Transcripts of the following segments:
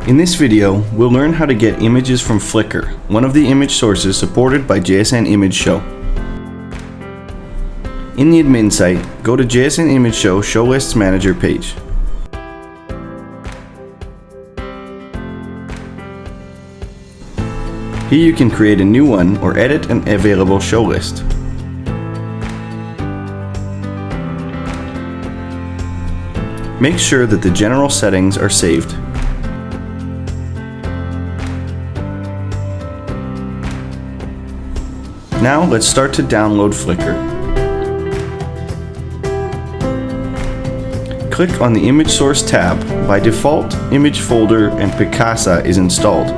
In this video, we'll learn how to get images from Flickr, one of the image sources supported by JSN ImageShow. In the admin site, go to JSN ImageShow Show Lists Manager page. Here you can create a new one or edit an available show list. Make sure that the general settings are saved. Now let's start to download Flickr. Click on the Image Source tab. By default, Image Folder and Picasa is installed.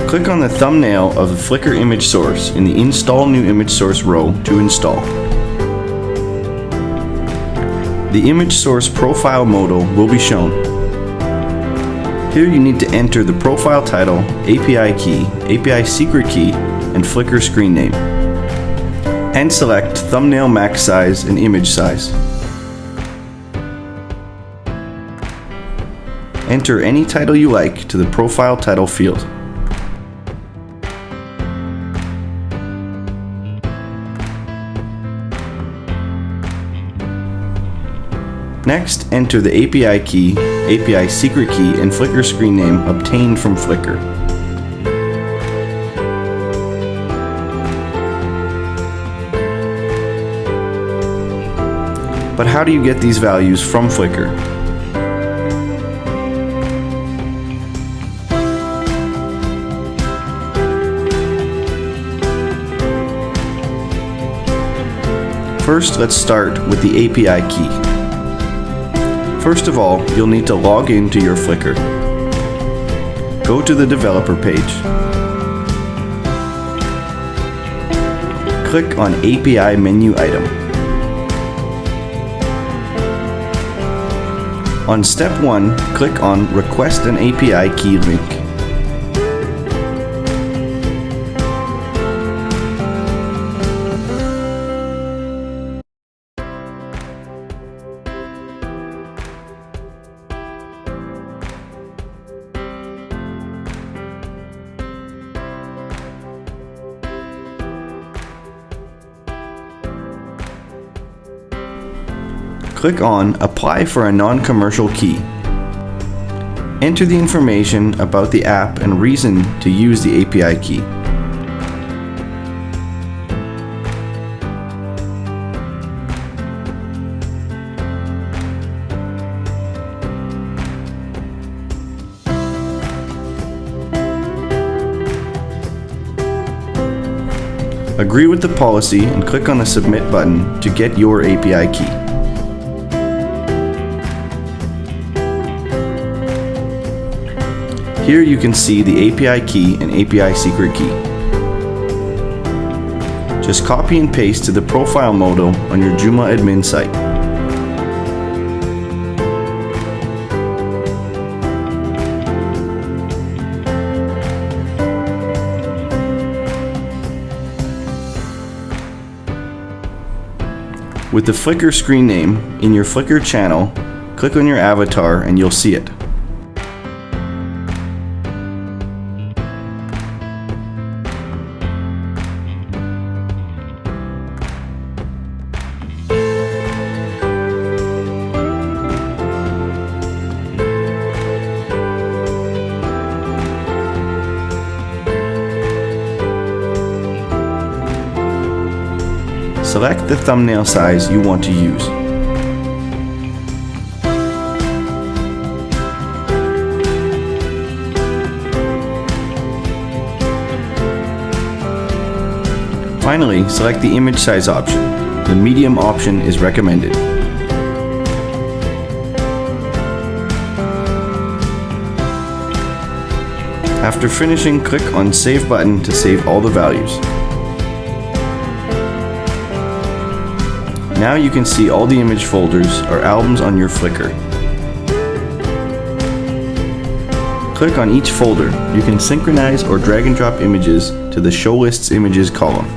Click on the thumbnail of the Flickr image source in the Install New Image Source row to install. The image source profile modal will be shown. Here you need to enter the profile title, API key, API secret key, and Flickr screen name. And select thumbnail max size and image size. Enter any title you like to the profile title field. Next, enter the API key, API secret key, and Flickr screen name obtained from Flickr. But how do you get these values from Flickr? First, let's start with the API key. First of all, you'll need to log into your Flickr. Go to the developer page. Click on API menu item. On step 1, click on Request an API key link. Click on Apply for a non-commercial key. Enter the information about the app and reason to use the API key. Agree with the policy and click on the Submit button to get your API key. Here you can see the API key and API secret key. Just copy and paste to the profile modal on your Joomla admin site. With the Flickr screen name in your Flickr channel, click on your avatar and you'll see it. Select the thumbnail size you want to use. Finally, select the image size option. The medium option is recommended. After finishing, click on Save button to save all the values. Now you can see all the image folders or albums on your Flickr. Click on each folder. You can synchronize or drag and drop images to the Show Lists Images column.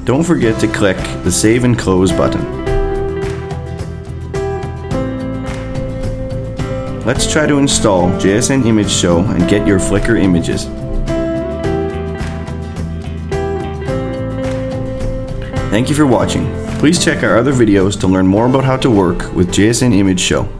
Don't forget to click the Save and Close button. Let's try to install JSN ImageShow and get your Flickr images. Thank you for watching. Please check our other videos to learn more about how to work with JSN ImageShow.